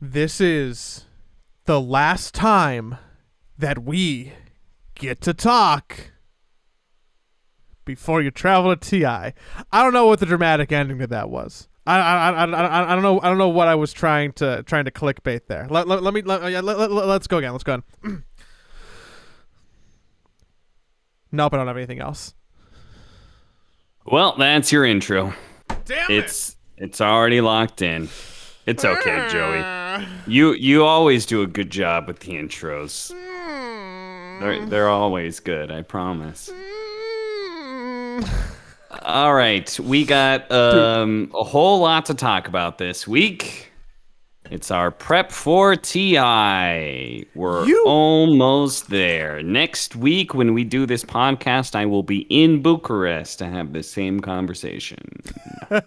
This is the last time that we get to talk before you travel to TI. I don't know what the dramatic ending to that was. I don't know. I don't know what I was trying to clickbait there. Let's go again. Let's go again. Nope, I don't have anything else. Well, that's your intro. Damn It's already locked in. It's okay, Joey. You always do a good job with the intros. They're always good, I promise. All right, we got a whole lot to talk about this week. It's our prep for TI. We're almost there. Next week, when we do this podcast, I will be in Bucharest to have the same conversation. Yeah,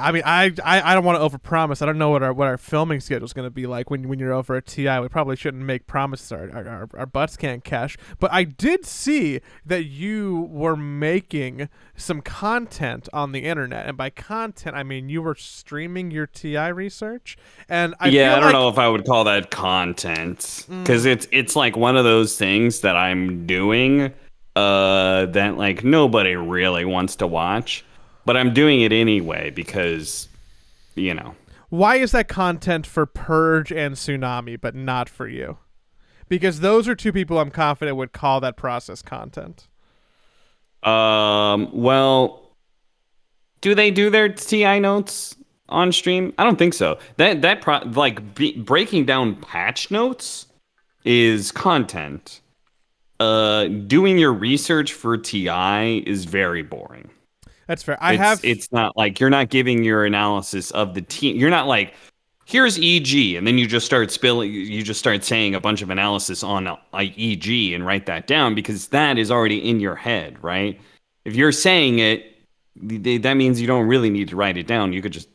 I mean, I don't want to overpromise. I don't know what our filming schedule is going to be like when you're over at TI. We probably shouldn't make promises our butts can't cash. But I did see that you were making some content on the internet, and by content I mean you were streaming your TI research. And I don't know if I would call that content, because it's like one of those things that I'm doing that like nobody really wants to watch, but I'm doing it anyway because, you know. Why is that content for Purge and Tsunami, but not for you? Because those are two people I'm confident would call that process content. Well, do they do their TI notes on stream? I don't think so. Breaking down patch notes is content. Doing your research for TI is very boring. That's fair. It's not like you're not giving your analysis of the team. You're not like, here's EG, and then you just start saying a bunch of analysis on like EG and write that down, because that is already in your head, right? If you're saying it, that means you don't really need to write it down. You could just,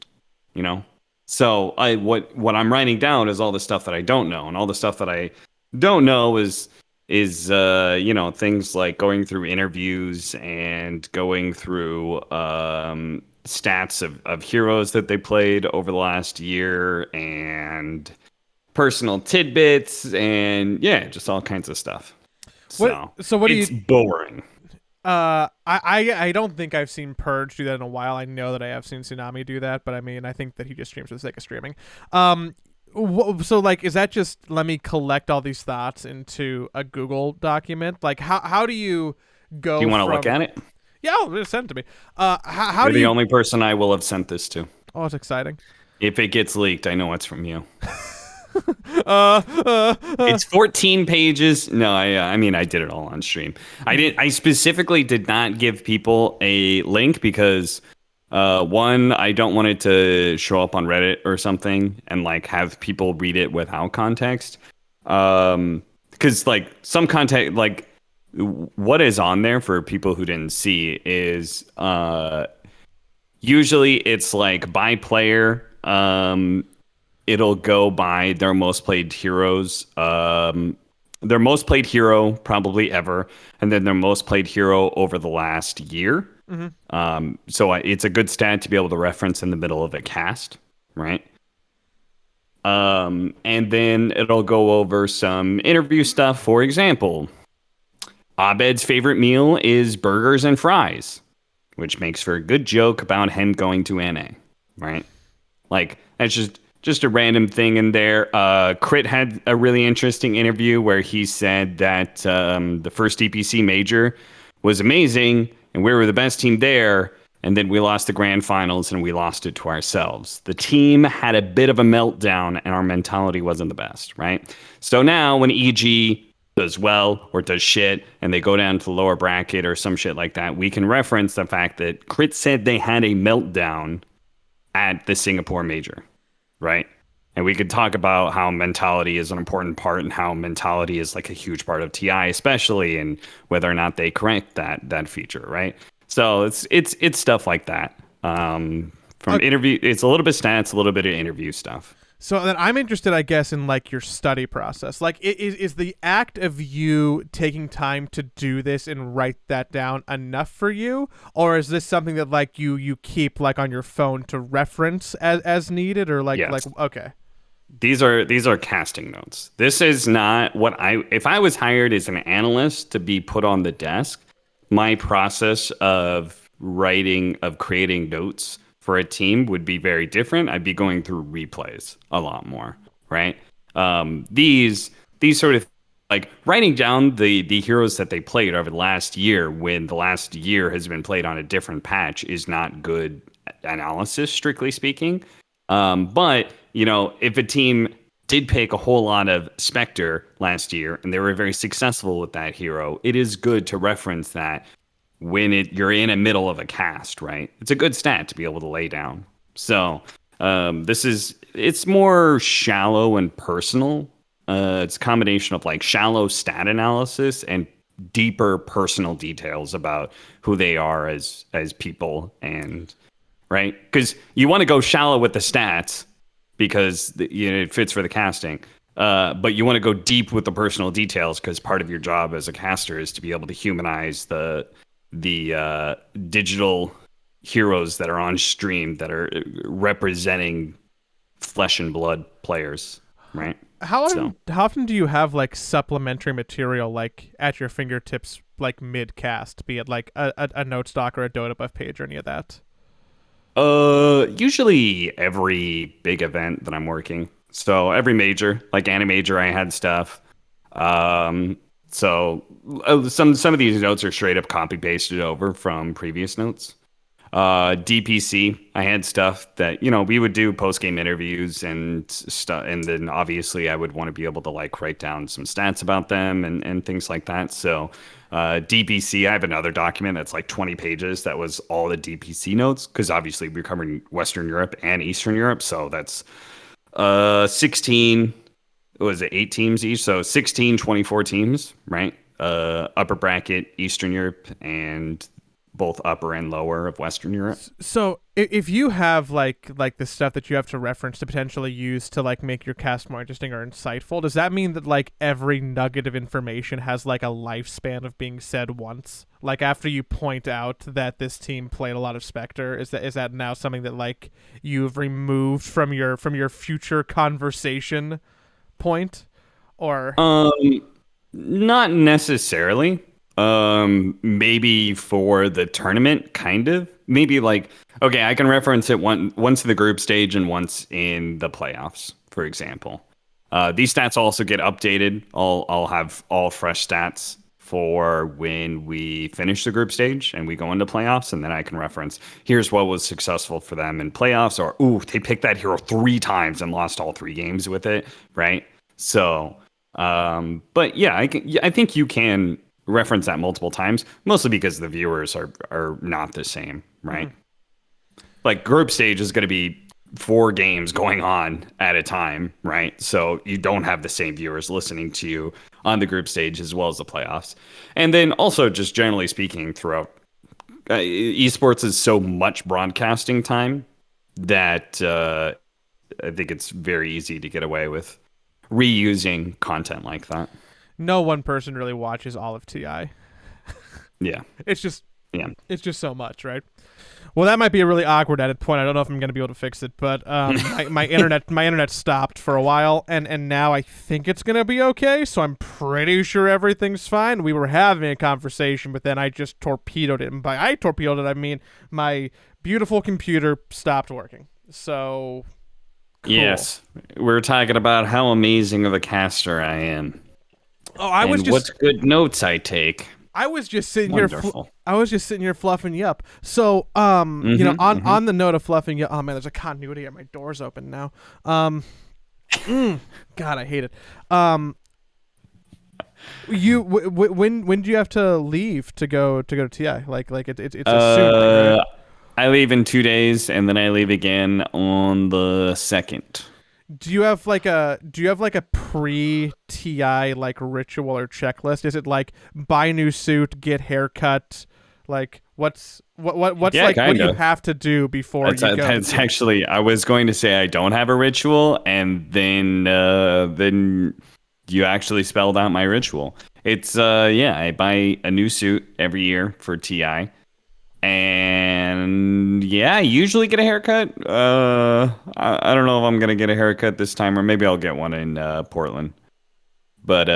you know. So what I'm writing down is all the stuff that I don't know, and all the stuff that I don't know is things like going through interviews and going through stats of heroes that they played over the last year, and personal tidbits, and just all kinds of stuff. It's boring. I don't think I've seen Purge do that in a while. I know that I have seen Tsunami do that, but I mean, I think that he just streams for the sake of streaming. So like, is that just let me collect all these thoughts into a Google document? Like, how do you go? Do you want to look at it? Yeah, send it to me. You're the only person I will have sent this to. Oh, it's exciting. If it gets leaked, I know it's from you. It's 14 pages. No, I mean, I did it all on stream. I specifically did not give people a link because one, I don't want it to show up on Reddit or something and like have people read it without context. Because like some context, like what is on there for people who didn't see is usually it's like by player. It'll go by their most played heroes, their most played hero probably ever, and then their most played hero over the last year. Mm-hmm. So it's a good stat to be able to reference in the middle of a cast, right? And then it'll go over some interview stuff. For example, Abed's favorite meal is burgers and fries, which makes for a good joke about him going to NA, right? Like, that's just a random thing in there. Crit had a really interesting interview where he said that the first DPC major was amazing and we were the best team there, and then we lost the grand finals and we lost it to ourselves. The team had a bit of a meltdown and our mentality wasn't the best, right? So now when EG does well or does shit and they go down to the lower bracket or some shit like that, we can reference the fact that Crit said they had a meltdown at the Singapore major, right? And we could talk about how mentality is an important part and how mentality is like a huge part of TI, especially, and whether or not they correct that feature, right? So it's stuff like that. Interview, it's a little bit stats, a little bit of interview stuff. So then I'm interested, I guess, in like your study process. Like, is the act of you taking time to do this and write that down enough for you, or is this something that like you keep like on your phone to reference as needed, or like Yes. okay, These are casting notes. This is not what I if I was hired as an analyst to be put on the desk, my process of creating notes for a team would be very different. I'd be going through replays a lot more, right? These sort of like writing down the heroes that they played over the last year when the last year has been played on a different patch is not good analysis, strictly speaking. But if a team did pick a whole lot of Spectre last year and they were very successful with that hero, it is good to reference that when you're in the middle of a cast, right? It's a good stat to be able to lay down. So it's more shallow and personal. It's a combination of like shallow stat analysis and deeper personal details about who they are as people, and right, because you want to go shallow with the stats because it fits for the casting. But you want to go deep with the personal details because part of your job as a caster is to be able to humanize the digital heroes that are on stream that are representing flesh and blood players, right? How often do you have like supplementary material like at your fingertips like mid cast, be it like a note stock or a Dota buff page or any of that? Usually every big event that I'm working. So every major, like Animajor, I had stuff. Um, so some of these notes are straight up copy pasted over from previous notes. DPC, I had stuff that we would do post game interviews and stuff, and then obviously I would want to be able to like write down some stats about them and things like that. So DPC, I have another document that's like 20 pages that was all the DPC notes because obviously we're covering Western Europe and Eastern Europe, so that's 16. Was it 8 teams each? So 16, 24 teams, right? Upper bracket Eastern Europe and both upper and lower of Western Europe. So if you have like the stuff that you have to reference to potentially use to like make your cast more interesting or insightful, does that mean that like every nugget of information has like a lifespan of being said once? Like after you point out that this team played a lot of Spectre, is that now something that like you've removed from your future conversation point? Or Not necessarily. Maybe for the tournament, kind of. Maybe like, okay, I can reference it once in the group stage and once in the playoffs, for example. These stats also get updated. I'll have all fresh stats for when we finish the group stage and we go into playoffs, and then I can reference here's what was successful for them in playoffs, or ooh, they picked that hero 3 times and lost all 3 games with it, right? So, but yeah, I think you can reference that multiple times, mostly because the viewers are not the same, right? Like group stage is going to be 4 games going on at a time, right? So you don't have the same viewers listening to you on the group stage as well as the playoffs. And then also just generally speaking throughout esports is so much broadcasting time that I think it's very easy to get away with reusing content like that. no one person really watches all of TI. Yeah. It's just Yeah. it's just so much, right? Well, that might be a really awkward edit point. I don't know if I'm going to be able to fix it, but my internet stopped for a while, and now I think it's going to be okay. So I'm pretty sure everything's fine. We were having a conversation, but then I just torpedoed it. And by I torpedoed it, I mean my beautiful computer stopped working. So cool. Yes, we're talking about how amazing of a caster I am. Oh, I was and just what good notes I take. I was just sitting Wonderful. here. I was just sitting here fluffing you up. So, on the note of fluffing you, oh man, there's a continuity here. My door's open now. God, I hate it. When do you have to leave to go to TI? Like it's a soon thing, right? I leave in 2 days, and then I leave again on the 2nd. Do you have like a pre-TI like ritual or checklist? Is it like buy new suit, get haircut, Like, what's Yeah, like, what do kind you of. have to do before That's you go that's to? actually I was going to say I don't have a ritual, and then you actually spelled out my ritual. It's yeah, I buy a new suit every year for TI. And yeah, I usually get a haircut. I don't know if I'm gonna get a haircut this time, or maybe I'll get one in Portland. But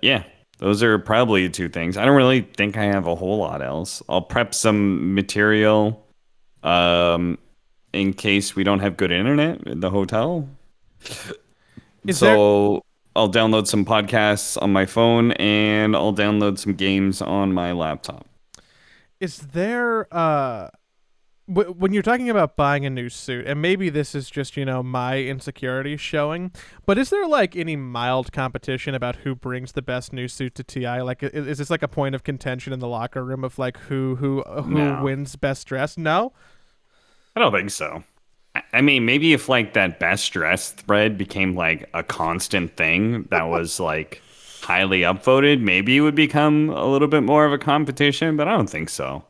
yeah, those are probably two things. I don't really think I have a whole lot else. I'll prep some material um, in case we don't have good internet in the hotel. Is there So I'll download some podcasts on my phone, and I'll download some games on my laptop. is there when you're talking about buying a new suit, and maybe this is just, my insecurities showing, but is there like any mild competition about who brings the best new suit to TI? Like, is this like a point of contention in the locker room of like who No, wins best dress? No. I don't think so. I mean, maybe if like that best dress thread became like a constant thing that was like highly upvoted, maybe it would become a little bit more of a competition, but I don't think so.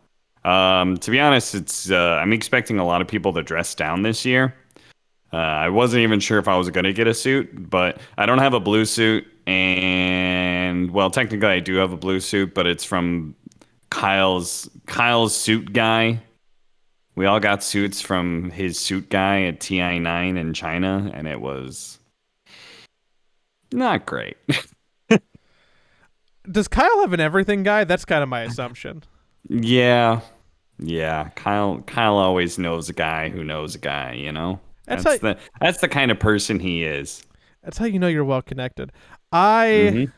To be honest, it's I'm expecting a lot of people to dress down this year. I wasn't even sure if I was gonna get a suit, but I don't have a blue suit, and well, technically I do have a blue suit, but it's from Kyle's suit guy. We all got suits from his suit guy at TI9 in China, and it was not great. Does Kyle have an everything guy? That's kind of my assumption. Yeah, yeah. Kyle always knows a guy who knows a guy. You know, That's how that's the kind of person he is. that's how you know you're well connected. I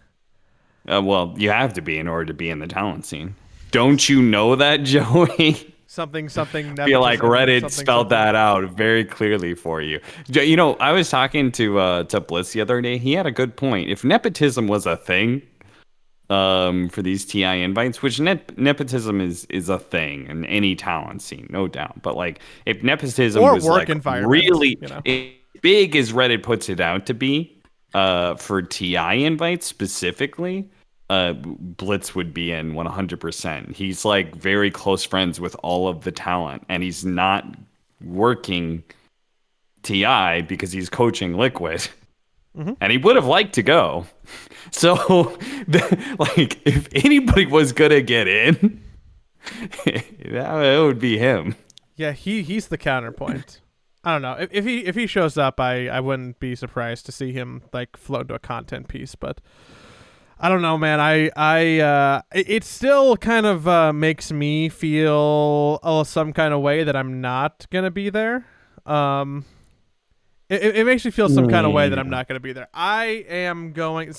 Hmm. Well, you have to be in order to be in the talent scene. Don't you know that, Joey? something Feel like nepotism, Reddit something spelled something. that out very clearly for you. You know, I was talking to Bliss the other day. He had a good point. If nepotism was a thing, for these TI invites, which nepotism is a thing in any talent scene, no doubt. But like, if nepotism Or was work like environment, really as big as Reddit puts it out to be, for TI invites specifically, Blitz would be in 100%. He's like very close friends with all of the talent, and he's not working TI because he's coaching Liquid, Mhm. and he would have liked to go. So, like, if anybody was gonna get in, that would be him. Yeah, he's the counterpoint. I don't know. If he shows up, I wouldn't be surprised to see him like float into a content piece, but I don't know, man. It still kind of makes me feel some kind of way that I'm not gonna be there. Um, it makes me feel some kind of way that I'm Yeah. not gonna be there. I am going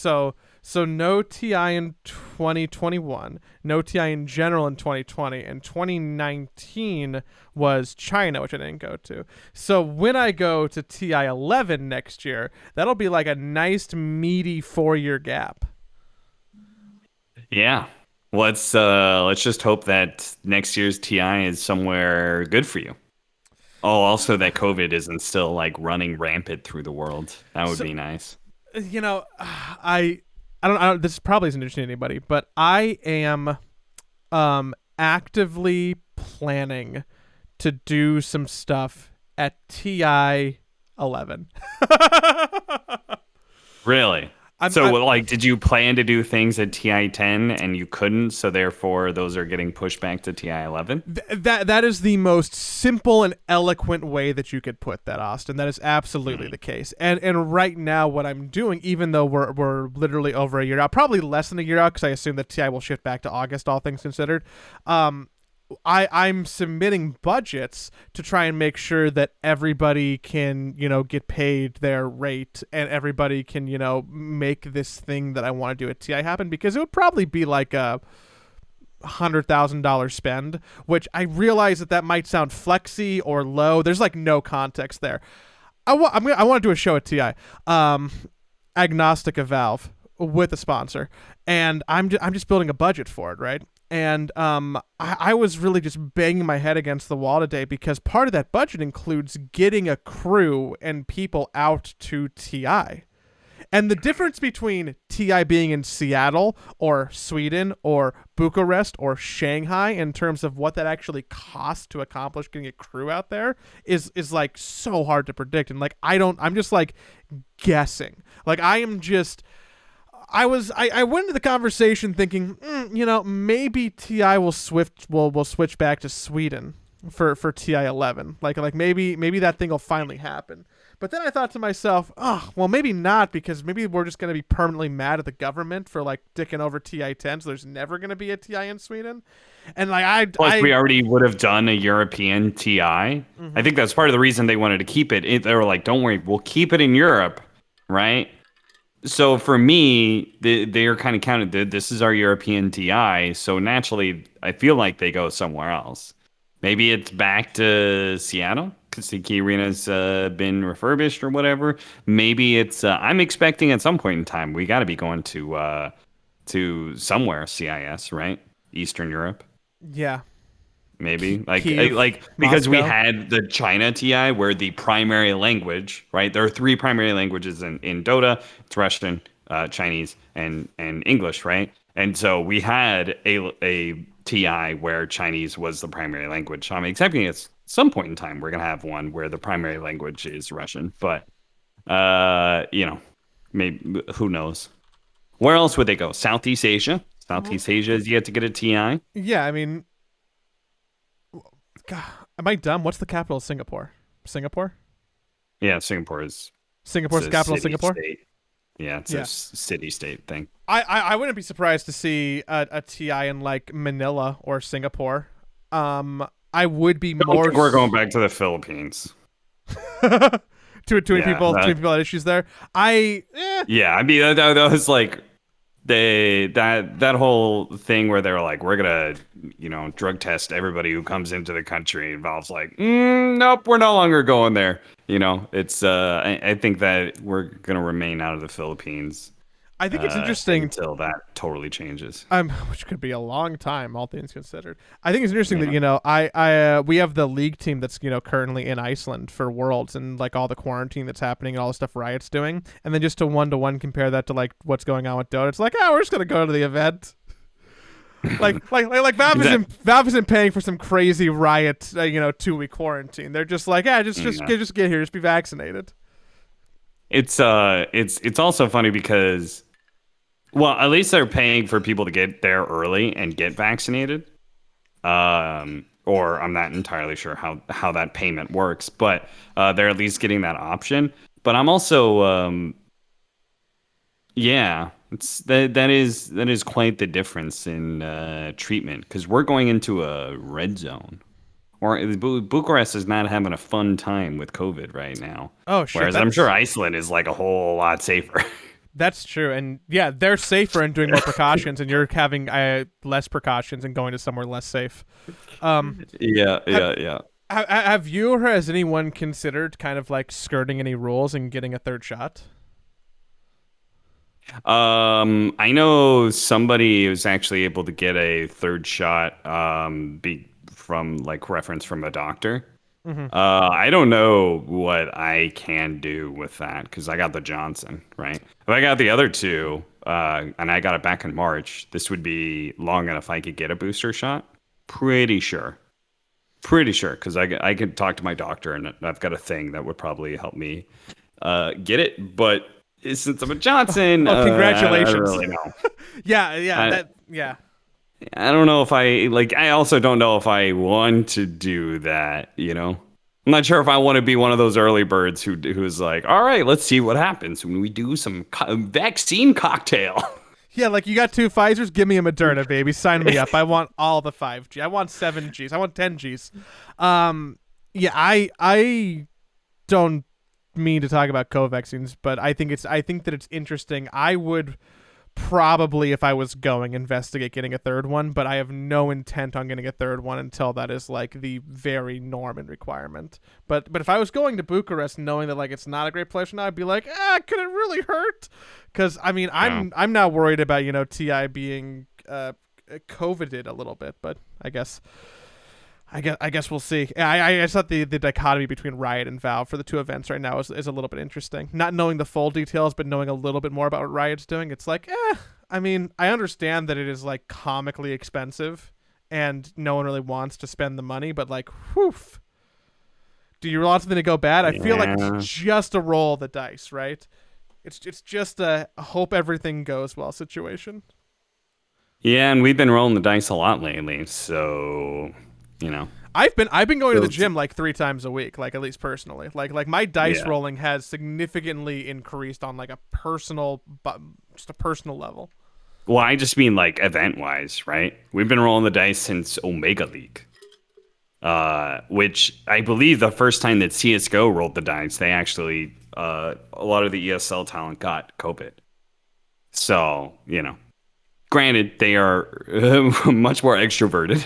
no TI in 2021, no TI in general in 2020, and 2019 was China, which I didn't go to. So when I go to TI 11 next year, that'll be like a nice meaty 4-year gap. Yeah. Let's just hope that next year's TI is somewhere good for you. Oh, also that COVID isn't still like running rampant through the world. That would So be nice. I don't this probably isn't interesting to anybody, but I am actively planning to do some stuff at TI 11. Really? I'm, So, I'm like, did you plan to do things at TI 10 and you couldn't, so therefore those are getting pushed back to TI 11? that is the most simple and eloquent way that you could put that, Austin. That is absolutely the case. And right now, what I'm doing, even though we're literally over a year out, probably less than a year out, because I assume that TI will shift back to August, all things considered. I'm submitting budgets to try and make sure that everybody can, get paid their rate, and everybody can, make this thing that I want to do at TI happen, because it would probably be like a $100,000 spend, which I realize that might sound flexy or low. There's like no context there. I want to do a show at TI, agnostic of Valve, with a sponsor, and I'm just building a budget for it, right? And I was really just banging my head against the wall today, because part of that budget includes getting a crew and people out to TI. And the difference between TI being in Seattle or Sweden or Bucharest or Shanghai in terms of what that actually costs to accomplish getting a crew out there is like so hard to predict. And like I'm just like guessing. Like I went into the conversation thinking, maybe TI will switch back to Sweden for TI 11. Like maybe that thing will finally happen. But then I thought to myself, oh, well, maybe not, because maybe we're just going to be permanently mad at the government for like dicking over TI 10, so there's never going to be a TI in Sweden. And like Plus, we already would have done a European TI. Mm-hmm. I think that's part of the reason they wanted to keep it. They were like, don't worry, we'll keep it in Europe, right? So for me, they are kind of counted. This is our European TI, so naturally, I feel like they go somewhere else. Maybe it's back to Seattle because the Key Arena's been refurbished or whatever. Maybe it's. I'm expecting at some point in time we got to be going to somewhere CIS, right? Eastern Europe. Yeah. Maybe Kyiv, because we Moscow. had the China TI where the primary language, right? There are three primary languages in Dota. It's Russian, Chinese, and English, right? And so we had a TI where Chinese was the primary language. So I'm expecting at some point in time we're gonna have one where the primary language is Russian. But maybe who knows? Where else would they go? Southeast Asia. Southeast Asia is yet to get a TI. Yeah, I mean, God, am I dumb? What's the capital of Singapore? Singapore? Yeah, Singapore's the capital of Singapore? State. Yeah, it's a city-state thing. I wouldn't be surprised to see a TI in like Manila or Singapore. I would be more. We're going back to the Philippines. Too many people had issues there. Yeah, I mean that was like that whole thing where they were like, we're gonna drug test everybody who comes into the country. And Valve's like, nope, we're no longer going there. It's I think that we're gonna remain out of the Philippines. I think it's interesting until that totally changes. Which could be a long time, all things considered. I think it's interesting that we have the league team that's currently in Iceland for Worlds and like all the quarantine that's happening and all the stuff Riot's doing, and then just to one compare that to like what's going on with Dota. It's like, we're just gonna go to the event. like Valve isn't paying for some crazy Riot 2-week quarantine. They're just like, just get here, just be vaccinated. It's also funny because, well, at least they're paying for people to get there early and get vaccinated. Or I'm not entirely sure how that payment works, but they're at least getting that option. But I'm also, that is quite the difference in treatment, because we're going into a red zone. Or Bucharest is not having a fun time with COVID right now. Oh, shit. Whereas I'm sure Iceland is like a whole lot safer. That's true. And yeah, they're safer and doing more precautions, and you're having less precautions and going to somewhere less safe. Yeah. Have you or has anyone considered kind of like skirting any rules and getting a third shot? I know somebody who's actually able to get a third shot from like reference from a doctor. Mm-hmm. I don't know what I can do with that because I got the Johnson, right? If I got the other two, and I got it back in March, this would be long enough I could get a booster shot. Pretty sure, because I could talk to my doctor and I've got a thing that would probably help me get it. But since I'm a Johnson, congratulations! I don't really know. Yeah. I don't know if I also don't know if I want to do that, I'm not sure if I want to be one of those early birds who's like, all right, let's see what happens when we do some vaccine cocktail. Yeah, like you got 2 Pfizers, give me a Moderna, baby. Sign me up. I want all the 5G. I want 7Gs. I want 10Gs. I don't mean to talk about co-vaccines, but I think that it's interesting. I would probably, if I was going, investigate getting a third one, but I have no intent on getting a third one until that is like the very norm and requirement. But if I was going to Bucharest knowing that like it's not a great place now, I'd be like, could it really hurt? Because I mean, I'm now worried about TI being COVIDed a little bit, but I guess I guess we'll see. I thought the dichotomy between Riot and Valve for the two events right now is a little bit interesting. Not knowing the full details, but knowing a little bit more about what Riot's doing, it's like, I mean, I understand that it is like comically expensive, and no one really wants to spend the money, but like, whew. Do you want something to go bad? I feel like it's just a roll of the dice, right? It's just a hope everything goes well situation. Yeah, and we've been rolling the dice a lot lately, so I've been going to the gym like 3 times a week, like at least personally. Like my dice rolling has significantly increased on like just a personal level. Well, I just mean like event wise, right? We've been rolling the dice since Omega League. Which I believe the first time that CSGO rolled the dice, they actually a lot of the ESL talent got COVID. So, granted, they are much more extroverted.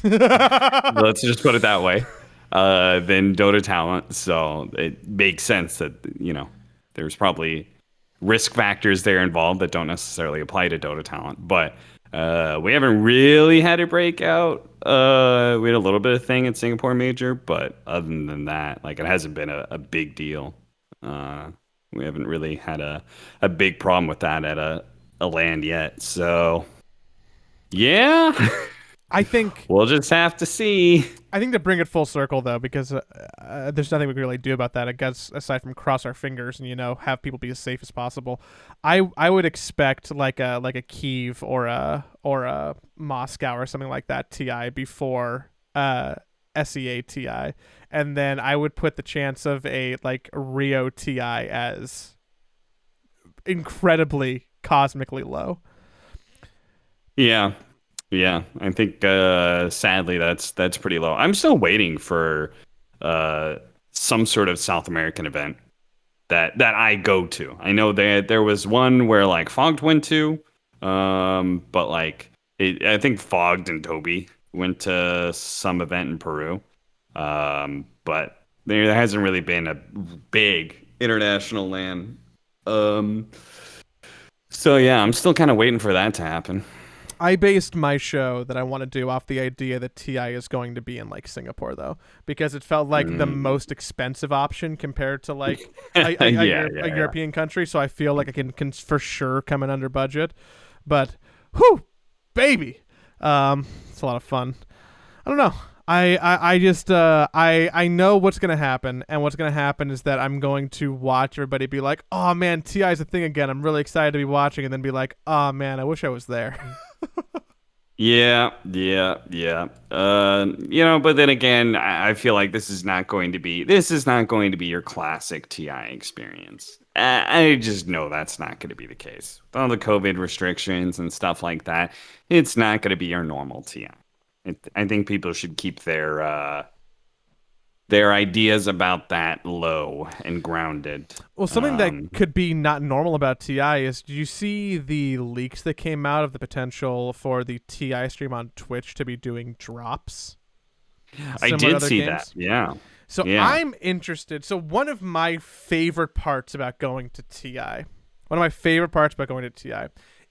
Let's just put it that way, than Dota talent. So it makes sense that, there's probably risk factors there involved that don't necessarily apply to Dota talent. But we haven't really had a breakout. We had a little bit of thing at Singapore Major, but other than that, like, it hasn't been a big deal. We haven't really had a big problem with that at a LAN yet. So, yeah. I think we'll just have to see. I think to bring it full circle, though, because there's nothing we can really do about that, I guess, aside from cross our fingers and have people be as safe as possible. I would expect like a Kyiv or a Moscow or something like that TI before SEA TI, and then I would put the chance of a like Rio TI as incredibly cosmically low. Yeah. Yeah, I think sadly that's pretty low. I'm still waiting for some sort of South American event that I go to. I know there was one where like Fogged went to, but like I think Fogged and Toby went to some event in Peru, but there hasn't really been a big international LAN. So yeah, I'm still kind of waiting for that to happen. I based my show that I want to do off the idea that TI is going to be in like Singapore, though, because it felt like the most expensive option compared to like a European country. So I feel like I can for sure come in under budget. But whew, baby, it's a lot of fun. I don't know. I just I know what's gonna happen, and what's gonna happen is that I'm going to watch everybody be like, oh man, TI is a thing again. I'm really excited to be watching, and then be like, oh man, I wish I was there. Yeah. But then again, I feel like this is not going to be your classic TI experience. I just know that's not going to be the case. With all the COVID restrictions and stuff like that, it's not going to be your normal TI. I think people should keep their ideas about that low and grounded. Well, something that could be not normal about TI is, did you see the leaks that came out of the potential for the TI stream on Twitch to be doing drops? I did see that, yeah. So yeah. I'm interested. So one of my favorite parts about going to TI,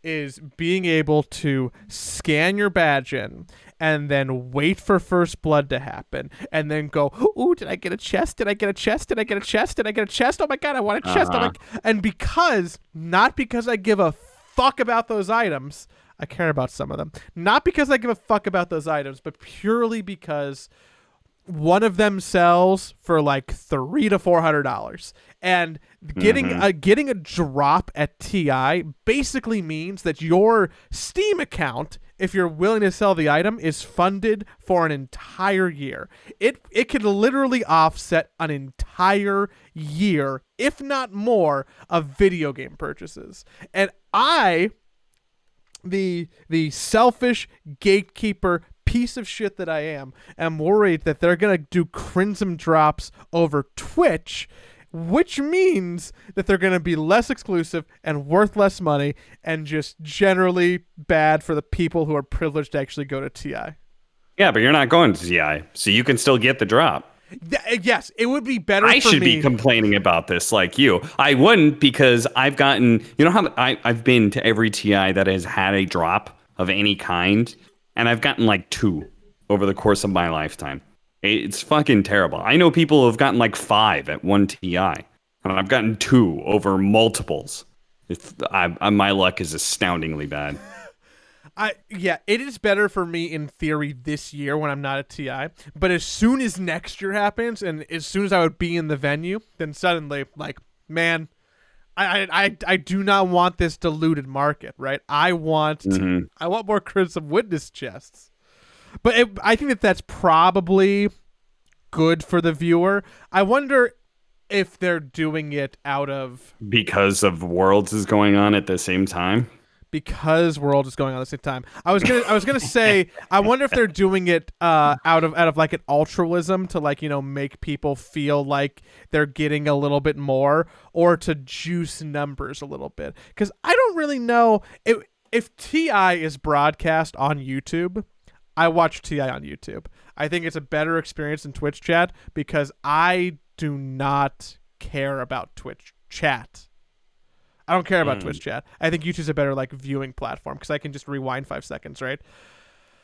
is being able to scan your badge in and then wait for first blood to happen and then go, ooh, did I get a chest? Did I get a chest? Did I get a chest? Did I get a chest? Oh my God, I want a chest. And not because I give a fuck about those items, I care about some of them. Not because I give a fuck about those items, but purely because one of them sells for like $300 to $400, and getting a drop at TI basically means that your Steam account, if you're willing to sell the item, is funded for an entire year. It could literally offset an entire year, if not more, of video game purchases. And the selfish gatekeeper piece of shit that I am worried that they're gonna do Crimson drops over Twitch, which means that they're gonna be less exclusive and worth less money, and just generally bad for the people who are privileged to actually go to TI. Yeah, but you're not going to TI, so you can still get the drop. Yes, it would be better. I should be complaining about this like you. I wouldn't, because I've gotten, how I've been to every TI that has had a drop of any kind, and I've gotten like 2 over the course of my lifetime. It's fucking terrible. I know people who have gotten like 5 at one TI, and I've gotten 2 over multiples. My luck is astoundingly bad. Yeah, it is better for me in theory this year when I'm not at TI. But as soon as next year happens, and as soon as I would be in the venue, then suddenly, like, man, I do not want this diluted market, right? I want more Crimson Witness chests. But I think that's probably good for the viewer. I wonder if they're doing it out of because of Worlds is going on at the same time. Because World is going on at the same time. I was gonna say I wonder if they're doing it out of like an altruism to, like, make people feel like they're getting a little bit more, or to juice numbers a little bit. Because I don't really know if TI is broadcast on YouTube. I watch TI on YouTube. I think it's a better experience than Twitch chat because I do not care about Twitch chat. I don't care about Twitch chat. I think YouTube's a better, like, viewing platform because I can just rewind 5 seconds, right?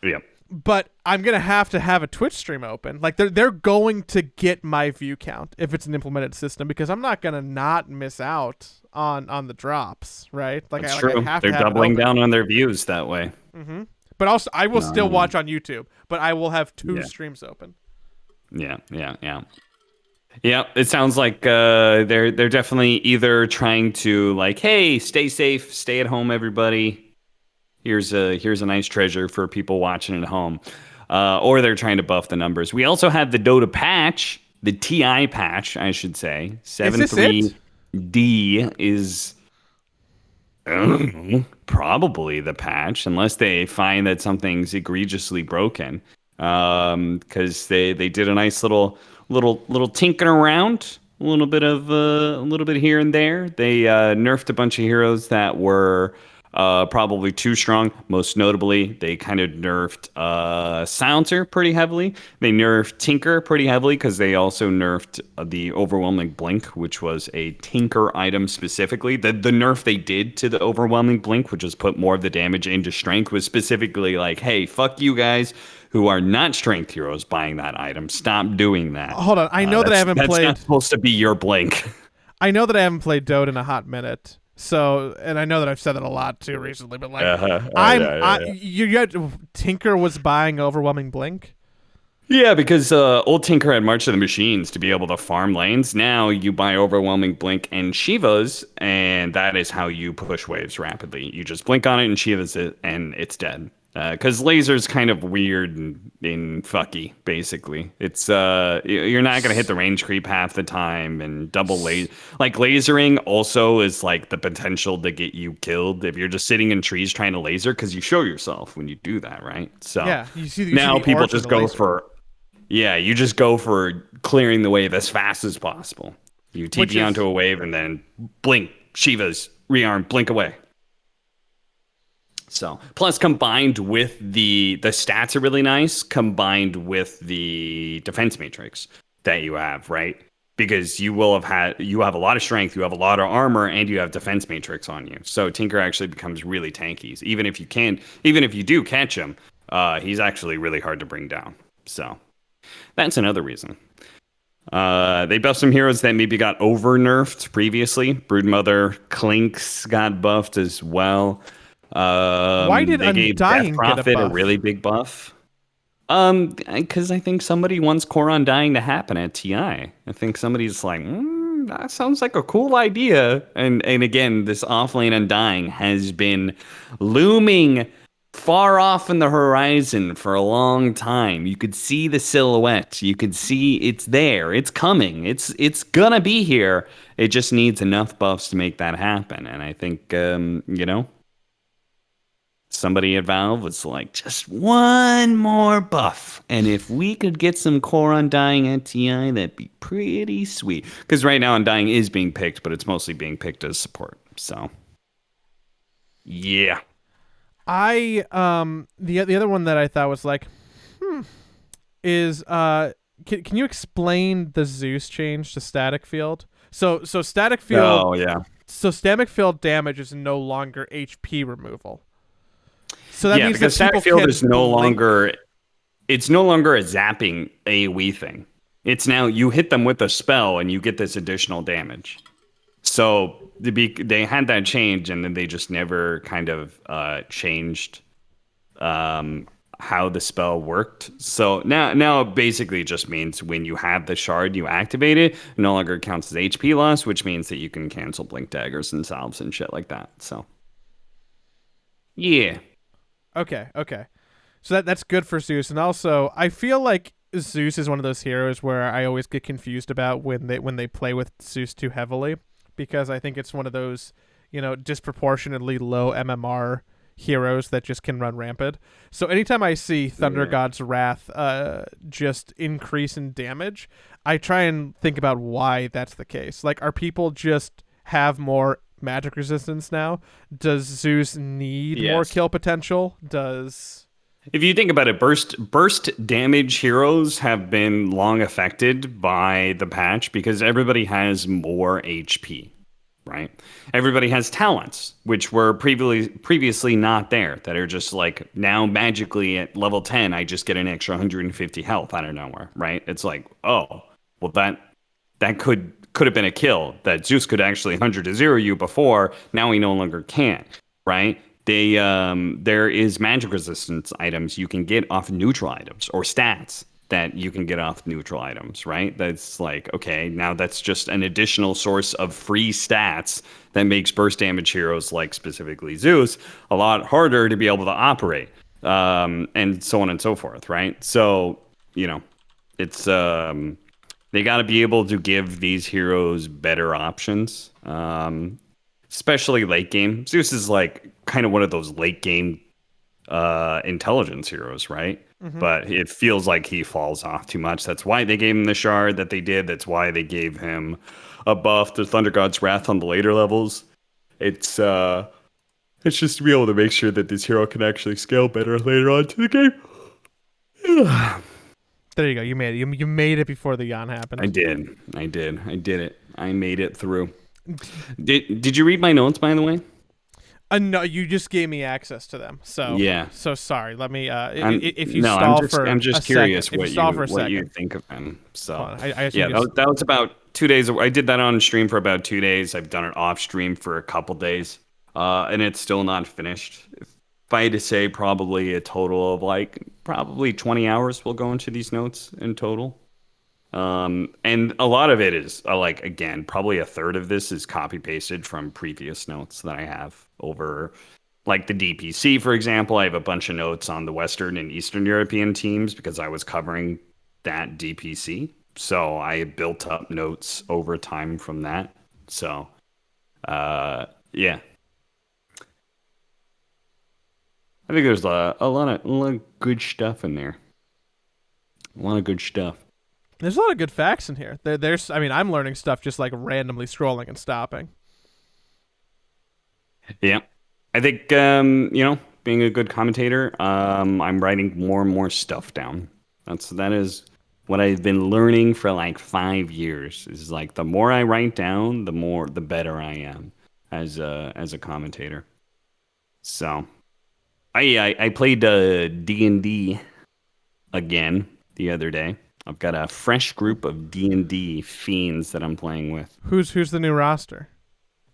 Yeah. But I'm gonna have to have a Twitch stream open. Like, they're going to get my view count if it's an implemented system, because I'm not gonna not miss out on the drops, right? Like, That's I true. have They're to have doubling down on their views that way. Mm-hmm. But also, I will still watch on YouTube, but I will have 2 streams open. Yeah. Yeah, it sounds like they're definitely either trying to, like, hey, stay safe, stay at home, everybody. Here's a nice treasure for people watching at home, or they're trying to buff the numbers. We also have the Dota patch, the TI patch, I should say. 7.3D is probably the patch, unless they find that something's egregiously broken. Because they did a nice little tinkering around, a little bit here and there. They nerfed a bunch of heroes that were probably too strong. Most notably, they kind of nerfed Silencer pretty heavily. They nerfed Tinker pretty heavily because they also nerfed the Overwhelming Blink, which was a Tinker item specifically. The nerf they did to the Overwhelming Blink, which was put more of the damage into Strength, was specifically like, hey, fuck you guys who are not Strength heroes buying that item. Stop doing that. Hold on. I know that I haven't played... That's not supposed to be your Blink. I know that I haven't played Dota in a hot minute. So, and I know that I've said that a lot too recently, but like, Tinker was buying Overwhelming Blink. Yeah, because old Tinker had March of the Machines to be able to farm lanes. Now you buy Overwhelming Blink and Shivas, and that is how you push waves rapidly. You just blink on it and Shivas it, and it's dead. Because laser's kind of weird and fucky, basically. It's you're not gonna hit the range creep half the time, and double lasering also is like the potential to get you killed if you're just sitting in trees trying to laser, because you show yourself when you do that, right? So yeah, now people just go for you just go for clearing the wave as fast as possible. You TP onto a wave and then blink, Shivas, rearm, blink away. So, plus combined with the stats are really nice, combined with the defense matrix that you have, right? Because you have a lot of strength, you have a lot of armor, and you have defense matrix on you. So Tinker actually becomes really tanky. Even if you do catch him, he's actually really hard to bring down. So that's another reason. They buffed some heroes that maybe got over nerfed previously. Broodmother, Clinks got buffed as well. Why did Undying get a buff? A really big buff? Because I think somebody wants Core Undying to happen at TI. I think somebody's like, that sounds like a cool idea. And again, this offlane Undying has been looming far off in the horizon for a long time. You could see the silhouette. You could see it's there. It's coming. It's gonna be here. It just needs enough buffs to make that happen. And I think, somebody at Valve was like, just one more buff. And if we could get some Core Undying at TI, that'd be pretty sweet. Because right now Undying is being picked, but it's mostly being picked as support. So, yeah. The other one that I thought was like, is can you explain the Zeus change to static field? So static field. Oh yeah. So static field damage is no longer HP removal. So that means because that static field is no longer. it's no longer a zapping AoE thing. It's now you hit them with a spell and you get this additional damage. So they had that change, and then they just never kind of changed how the spell worked. So now it basically just means when you have the shard, you activate it. It no longer counts as HP loss, which means that you can cancel blink daggers and salves and shit like that. So yeah. Okay. So that's good for Zeus, and also I feel like Zeus is one of those heroes where I always get confused about when they play with Zeus too heavily, because I think it's one of those, disproportionately low MMR heroes that just can run rampant. So anytime I see Thunder God's Wrath just increase in damage, I try and think about why that's the case. Like, are people just have more magic resistance now? Does Zeus need more kill potential? If you think about it, burst damage heroes have been long affected by the patch because everybody has more HP, right? Everybody has talents, which were previously not there, that are just like now magically at level 10, I just get an extra 150 health out of nowhere, right? It's like, oh, well that could have been a kill. That Zeus could actually 100 to 0 you before, now he no longer can, right? There is magic resistance items you can get off neutral items, or stats that you can get off neutral items, right? That's like, okay, now that's just an additional source of free stats that makes burst damage heroes, like specifically Zeus, a lot harder to be able to operate, and so on and so forth, right? So, it's they got to be able to give these heroes better options, especially late game. Zeus is like kind of one of those late game intelligence heroes, right? Mm-hmm. But it feels like he falls off too much. That's why they gave him the shard that they did. That's why they gave him a buff to Thunder God's Wrath on the later levels. It's just to be able to make sure that this hero can actually scale better later on to the game. There you go. You made it. You made it before the yawn happened. I did it. I made it through. Did you read my notes, by the way? No, you just gave me access to them. So yeah. So sorry. Let me. I'm just curious what you think of them. So that was about 2 days. I did that on stream for about 2 days. I've done it off stream for a couple days, and it's still not finished. If I had to say, probably a total of probably 20 hours will go into these notes in total. And a lot of it is again, probably a third of this is copy pasted from previous notes that I have over, like the DPC, for example. I have a bunch of notes on the Western and Eastern European teams because I was covering that DPC. So I built up notes over time from that. So, yeah. I think there's a lot of good stuff in there. A lot of good stuff. There's a lot of good facts in here. I'm learning stuff just like randomly scrolling and stopping. Yeah. I think, being a good commentator, I'm writing more and more stuff down. That is what I've been learning for 5 years. Is the more I write down, the better I am as a commentator. So I played D&D again the other day. I've got a fresh group of D&D fiends that I'm playing with. Who's the new roster?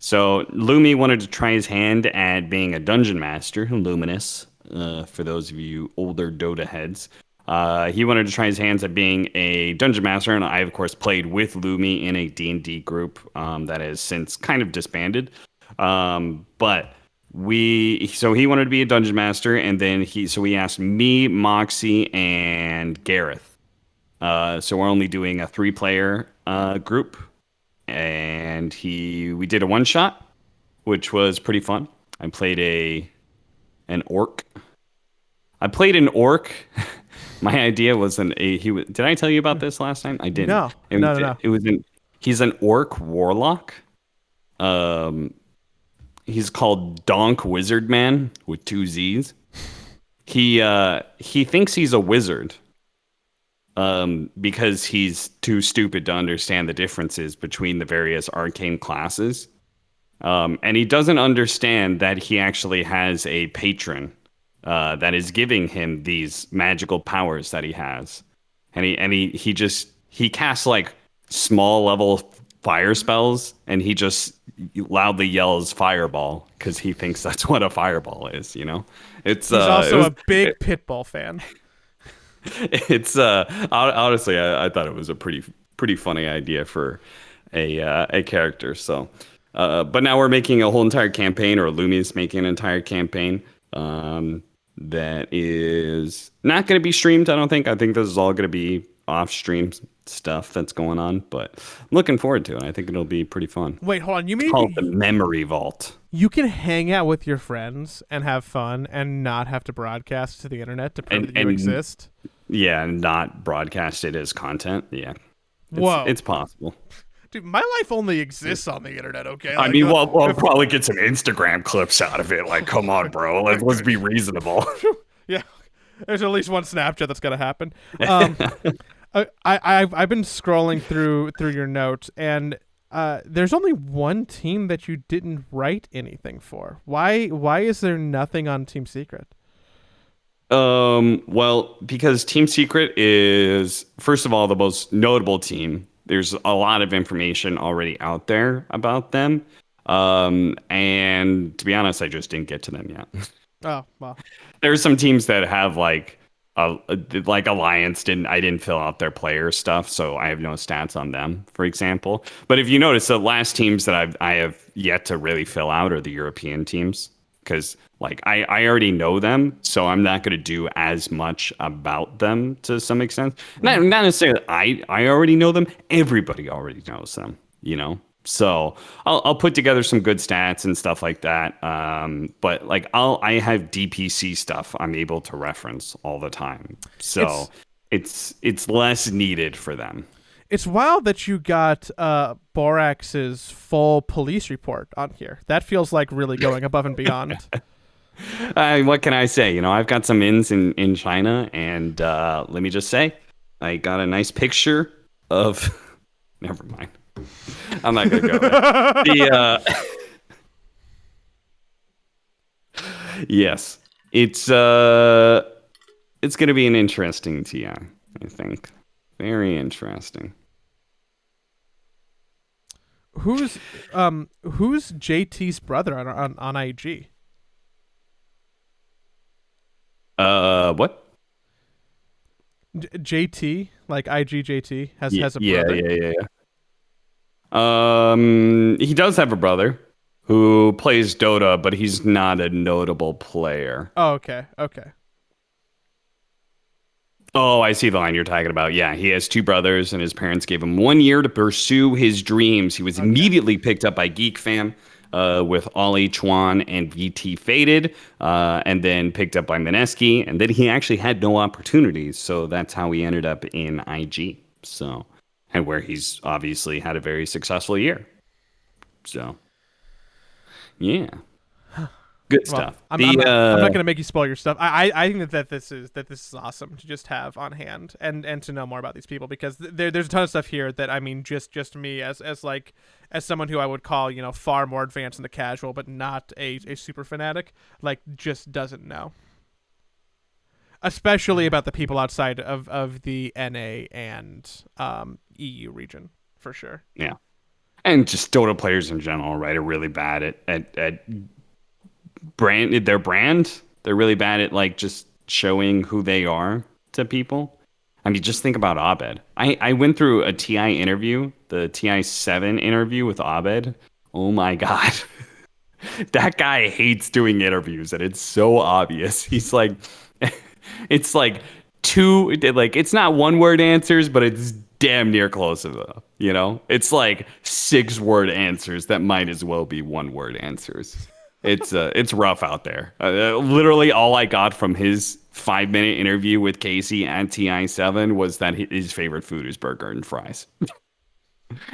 So Lumi wanted to try his hand at being a dungeon master, Luminous, for those of you older Dota heads. He wanted to try his hands at being a dungeon master, and I, of course, played with Lumi in a D&D group that has since kind of disbanded. But so he wanted to be a dungeon master, and then he asked me, Moxie, and Gareth. So we're only doing a 3-player group, and we did a one-shot, which was pretty fun. I played an orc. I played an orc. My idea was did I tell you about this last time? I didn't. No. He's an orc warlock. He's called Donk Wizard Man with 2 Z's. He thinks he's a wizard. Because he's too stupid to understand the differences between the various arcane classes. And he doesn't understand that he actually has a patron that is giving him these magical powers that he has, and he casts like small level fire spells, and he just loudly yells fireball because he thinks that's what a fireball is. It's He's also a big Pitbull fan. Honestly, I thought it was a pretty funny idea for a character. So, but now we're making a whole entire campaign, or Lumi's making an entire campaign that is not going to be streamed. I don't think. I think this is all going to be off stream stuff that's going on. But I'm looking forward to it. I think it'll be pretty fun. Wait, hold on. You mean It's called the Memory Vault. you can hang out with your friends and have fun and not have to broadcast to the internet to prove that you exist? Yeah, and not broadcast it as content. Yeah. Whoa. It's possible. Dude, my life only exists on the internet, okay? I mean, we'll probably get some Instagram clips out of it. Like, come on, bro. Let's be reasonable. Yeah. There's at least one Snapchat that's going to happen. I've been scrolling through your notes, and there's only one team that you didn't write anything for. Why is there nothing on Team Secret? Well, because Team Secret is, first of all, the most notable team. There's a lot of information already out there about them. And to be honest, I just didn't get to them yet. Oh, well. There's some teams that have like Alliance I didn't fill out their player stuff, so I have no stats on them, for example. But if you notice, the last teams that I have yet to really fill out are the European teams, because like I already know them, so I'm not going to do as much about them to some extent. Not necessarily I already know them. Everybody already knows them, So I'll put together some good stats and stuff like that. But like I have DPC stuff I'm able to reference all the time, so it's less needed for them. It's wild that you got Borax's full police report on here. That feels like really going above and beyond. What can I say? I've got some ins in China, and let me just say, I got a nice picture of. Never mind. I'm not gonna go there. Yes, it's gonna be an interesting TI. I think very interesting. Who's JT's brother on IG? What? JT, like IGJT has a brother. Yeah. He does have a brother who plays Dota, but he's not a notable player. Oh, okay. Oh, I see the line you're talking about. Yeah, he has two brothers, and his parents gave him 1 year to pursue his dreams. He was immediately picked up by Geek Fam with Ollie Chuan and VT Faded, and then picked up by Mineski, and then he actually had no opportunities, so that's how he ended up in IG. So, and where he's obviously had a very successful year. So, yeah. Good stuff. I'm not going to make you spoil your stuff. I think that this is awesome to just have on hand and to know more about these people, because there's a ton of stuff here that, I mean, just me as someone who I would call, far more advanced in the casual, but not a super fanatic, like, just doesn't know. Especially about the people outside of the NA and EU region, for sure. Yeah. And just Dota players in general, right, are really bad at their brand. They're really bad at like just showing who they are to people. I mean, just think about Abed. I went through a TI interview, the TI 7 interview with Abed. Oh my god. That guy hates doing interviews, and it's so obvious. He's like, it's like it's not 1-word answers, but it's damn near close enough. It's like 6-word answers that might as well be 1-word answers. It's rough out there. Literally all I got from his 5-minute interview with Casey at TI7 was that his favorite food is burger and fries.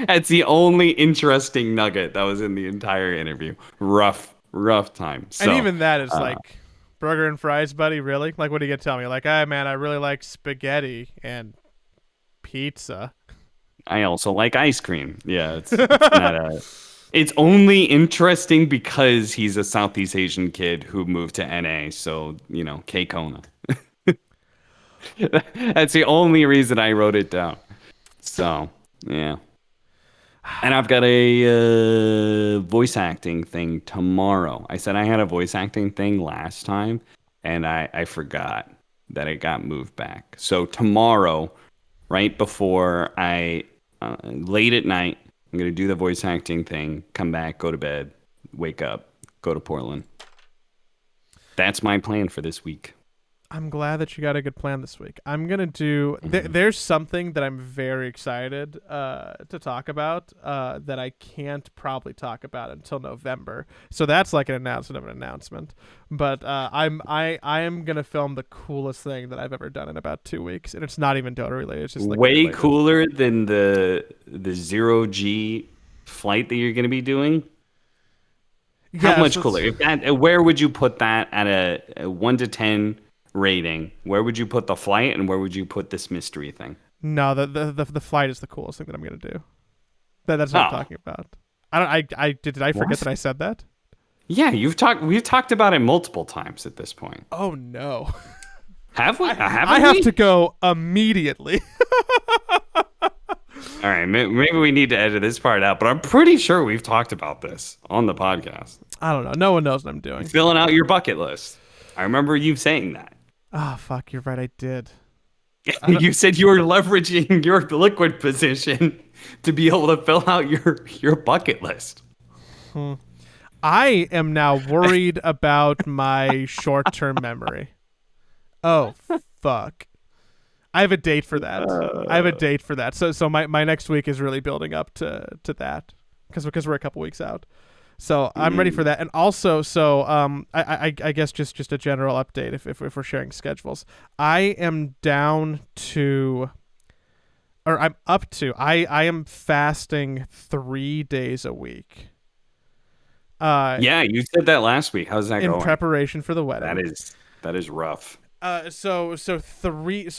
That's the only interesting nugget that was in the entire interview. Rough time. So, and even that is like, burger and fries, buddy, really? Like, what are you going to tell me? Like, man, I really like spaghetti and pizza. I also like ice cream. Yeah, it's not a... It's only interesting because he's a Southeast Asian kid who moved to NA. So, K Kona. That's the only reason I wrote it down. So, yeah. And I've got a voice acting thing tomorrow. I said I had a voice acting thing last time, and I forgot that it got moved back. So tomorrow, right before late at night, I'm going to do the voice acting thing, come back, go to bed, wake up, go to Portland. That's my plan for this week. I'm glad that you got a good plan this week. I'm gonna do. There's something that I'm very excited to talk about that I can't probably talk about until November. So that's like an announcement of an announcement. But I am gonna film the coolest thing that I've ever done in about 2 weeks, and it's not even Dota related. It's just like way related. cooler than the 0G flight that you're going to be doing. How much cooler? Where would you put that at a 1 to 10 rating? Where would you put the flight, and where would you put this mystery thing? No, the flight is the coolest thing that I'm gonna do. That's what I'm talking about. Did I forget that I said that? Yeah, we've talked about it multiple times at this point. Oh no. Have we? I have to go immediately. All right, maybe we need to edit this part out, but I'm pretty sure we've talked about this on the podcast. I don't know. No one knows what I'm doing. Filling out your bucket list. I remember you saying that. Oh, fuck, you're right, I did. You said you were leveraging your liquid position to be able to fill out your bucket list. I am now worried about my short-term memory. Oh, fuck. I have a date for that. So my next week is really building up to that because we're a couple weeks out. So I'm ready for that. And also, I guess just a general update if we're sharing schedules. I am down to, or I'm up to, I am fasting 3 days a week. Yeah, you said that last week. How's that going? In preparation for the wedding. That is rough. So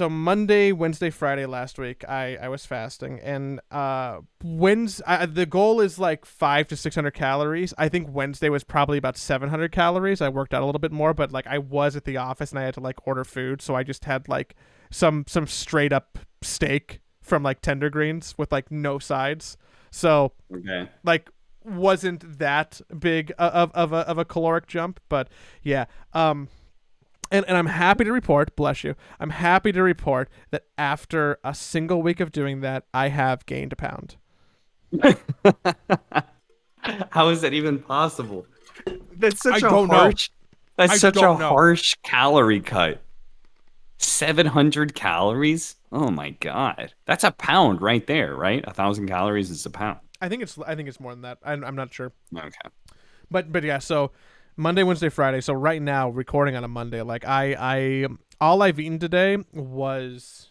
Monday, Wednesday, Friday last week I was fasting, and the goal is like 500 to 600 calories. I think Wednesday was probably about 700 calories. I worked out a little bit more, but like I was at the office and I had to like order food, so I just had like some straight up steak from like Tender Greens with like no sides. So okay, like wasn't that big of a caloric jump, but yeah. And I'm happy to report, bless you, I'm happy to report that after a single week of doing that, I have gained a pound. How is that even possible? That's such a harsh calorie cut. 700 calories? Oh my God. That's a pound right there, right? 1,000 calories is a pound. I think it's more than that. I'm not sure. Okay. But yeah, so Monday, Wednesday, Friday. So right now, recording on a Monday, like I all I've eaten today was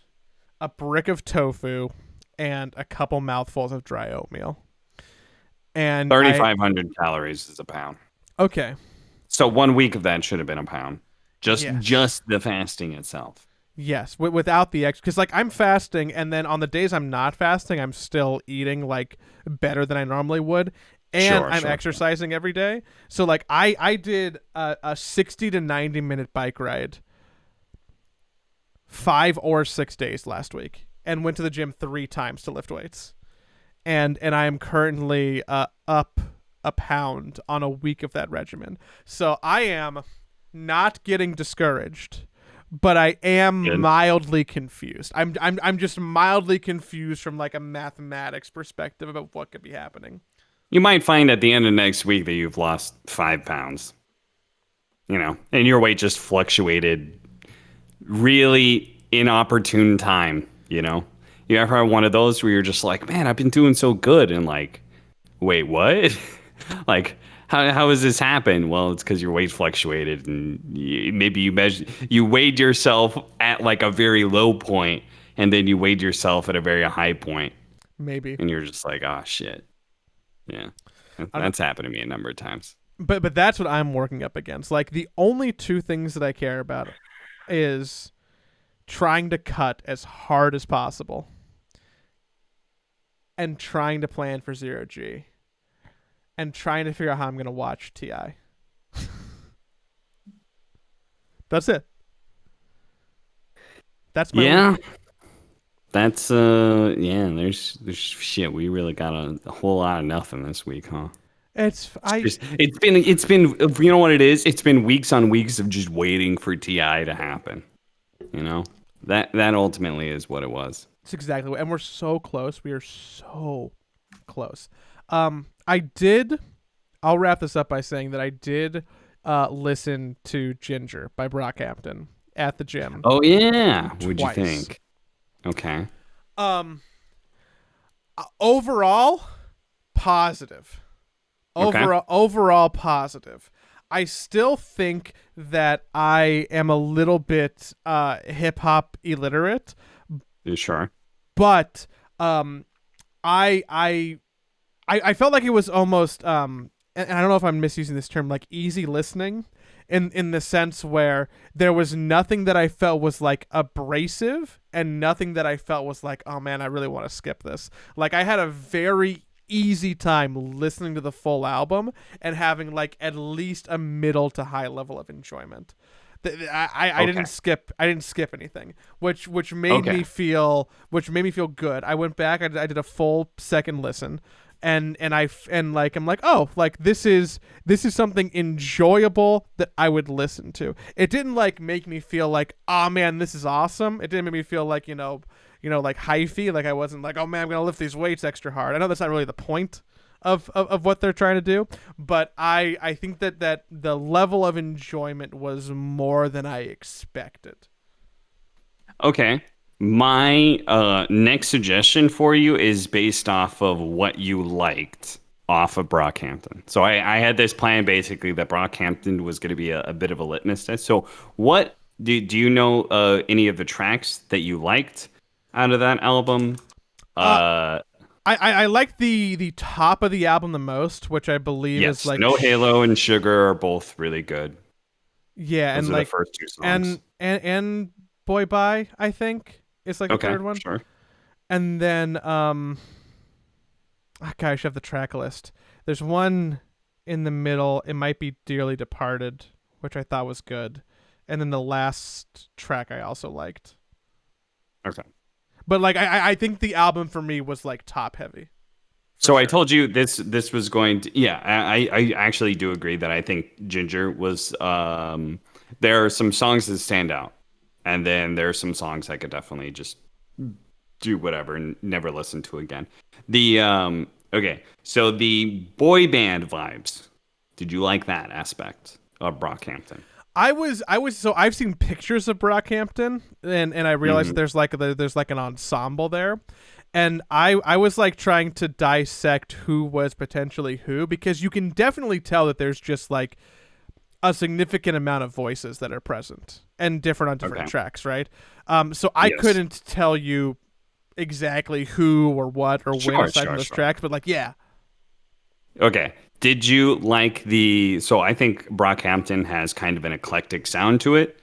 a brick of tofu and a couple mouthfuls of dry oatmeal. And 3,500 calories is a pound. Okay. So 1 week of that should have been a pound. Just the fasting itself. Yes, without the extra, because like I'm fasting, and then on the days I'm not fasting, I'm still eating like better than I normally would. And I'm exercising every day. So like I did a 60 to 90 minute bike ride 5 or 6 days last week, and went to the gym 3 times to lift weights. And I am currently up a pound on a week of that regimen. So I am not getting discouraged, but I am mildly confused. I'm just mildly confused from like a mathematics perspective about what could be happening. You might find at the end of next week that you've lost 5 pounds, and your weight just fluctuated really inopportune time, You ever have one of those where you're just like, man, I've been doing so good, and like, wait, what? Like, how has this happened? Well, it's because your weight fluctuated, and maybe you weighed yourself at like a very low point, and then you weighed yourself at a very high point. Maybe. And you're just like, oh shit. Yeah, that's happened to me a number of times. But that's what I'm working up against. Like the only 2 things that I care about is trying to cut as hard as possible and trying to plan for 0G. and trying to figure out how I'm gonna watch Ti. That's it. That's my Yeah, week. that's yeah. There's shit. We really got a whole lot of nothing this week, huh? It's I It's been you know what it is? It's been weeks on weeks of just waiting for TI to happen. You know that ultimately is what it was. It's exactly what, and we're so close. We are so close. I did. I'll wrap this up by saying that I did listen to Ginger by Brockhampton at the gym Oh yeah, what'd you twice. think? Okay, Um, overall positive. okay, Overall positive. I still think that I am a little bit hip hop illiterate, you sure? but um, I I I felt like it was almost and I don't know if I'm misusing this term, like easy listening, in the sense where there was nothing that I felt was like abrasive and nothing that I felt was like, oh man, I really want to skip this. Like I had a very easy time listening to the full album and having like at least a middle to high level of enjoyment. I Okay, didn't skip anything, okay, which made me feel good. I went back, I did a full second listen, and like I'm like, oh, like this is something enjoyable that I would listen to. It didn't like make me feel like, oh man, this is awesome. It didn't make me feel like, like hyphy, like I wasn't like, oh man, I'm gonna lift these weights extra hard. I know that's not really the point of what they're trying to do, but I think that the level of enjoyment was more than I expected. okay. My next suggestion for you is based off of what you liked off of Brockhampton. So I had this plan basically that Brockhampton was going to be a bit of a litmus test. So what do you know any of the tracks that you liked out of that album? Uh, Uh, I like the top of the album the most, which I believe is yes, like No Halo and Sugar are both really good. yeah, Those and are the like first two songs. and Boy Bye, I think it's like the Okay, third one, sure. and then God, I should have the track list. There's one in the middle. It might be Dearly Departed, which I thought was good, and then the last track I also liked. Okay. But like I think the album for me was like top heavy for So I sure. told you this was going to yeah I actually do agree that I think Ginger was there are some songs that stand out and then there are some songs I could definitely just do whatever and never listen to again. The okay, so the boy band vibes, did you like that aspect of Brockhampton? I was so I've seen pictures of Brockhampton, and I realized that Hmm. there's like an ensemble there, and I was like trying to dissect who was potentially who, because you can definitely tell that there's just like a significant amount of voices that are present and different on different Okay. tracks, right? So I Yes. couldn't tell you exactly who or what or when Sure, aside from sure, those sure. tracks, but like yeah, Okay. Did you like the? So I think Brockhampton has kind of an eclectic sound to it,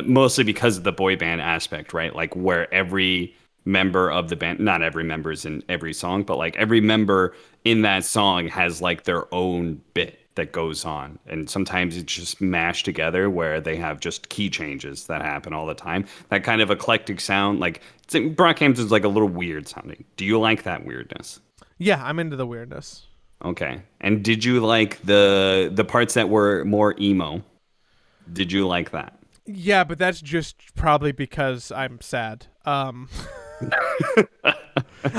mostly because of the boy band aspect, right? Like where every member of the band, not every member is in every song, but like every member in that song has like their own bit that goes on. And sometimes it's just mashed together where they have just key changes that happen all the time. That kind of eclectic sound, like Brockhampton's like a little weird sounding. Do you like that weirdness? yeah, I'm into the weirdness. Okay. And did you like the parts that were more emo? Did you like that? Yeah, but that's just probably because I'm sad.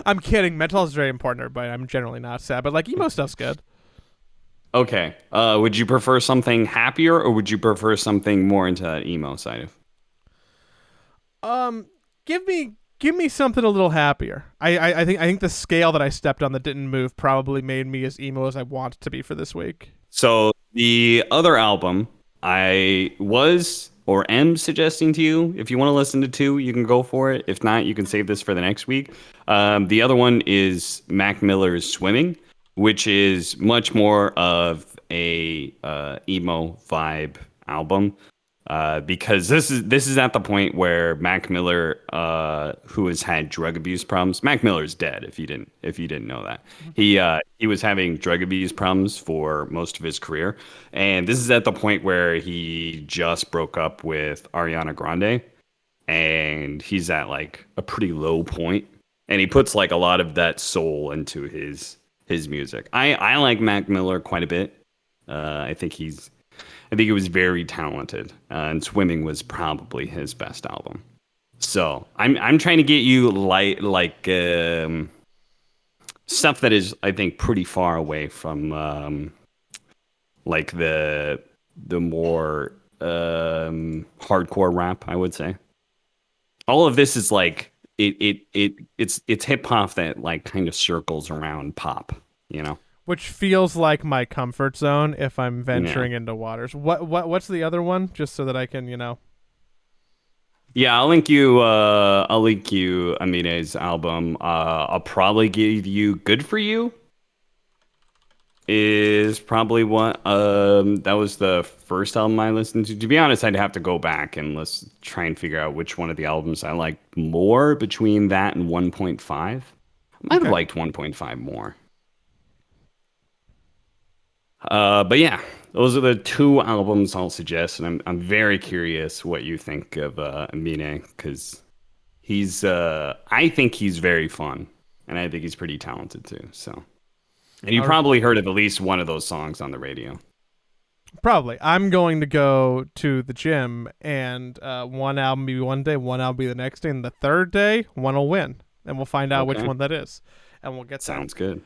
I'm kidding. Mental health is very important, but I'm generally not sad. But like emo stuff's good. Okay. Would you prefer something happier or would you prefer something more into that emo side of? Um, give me something a little happier. I think the scale that I stepped on that didn't move probably made me as emo as I want to be for this week. So the other album I was or am suggesting to you, if you want to listen to two, you can go for it. If not, you can save this for the next week. The other one is Mac Miller's Swimming, which is much more of a emo vibe album. because this is at the point where Mac Miller, who has had drug abuse problems. Mac Miller is dead. If you didn't know that, he was having drug abuse problems for most of his career, and this is at the point where he just broke up with Ariana Grande, and he's at like a pretty low point, and he puts like a lot of that soul into his music. I like Mac Miller quite a bit. I think he was very talented, and Swimming was probably his best album. So I'm trying to get you stuff that is, I think, pretty far away from like the more hardcore rap, I would say. All of this is like it's hip hop that like kind of circles around pop, you know? Which feels like my comfort zone if I'm Yeah. venturing into waters. What's the other one? Just so that I can, Yeah, I'll link you Amine's album. I'll probably give you Good For You is probably one that was the first album I listened to. To be honest, I'd have to go back and let's try and figure out which one of the albums I liked more between that and 1.5. I might have Okay. liked 1.5 more. But yeah, those are the two albums I'll suggest, and I'm very curious what you think of Amine, because I think he's very fun, and I think he's pretty talented too. So, and you I'll, probably heard of at least one of those songs on the radio. Probably. I'm going to go to the gym, and one album be one day, one album be the next day, and the third day, one will win, and we'll find out which Okay, one that is, and we'll get that. sounds good.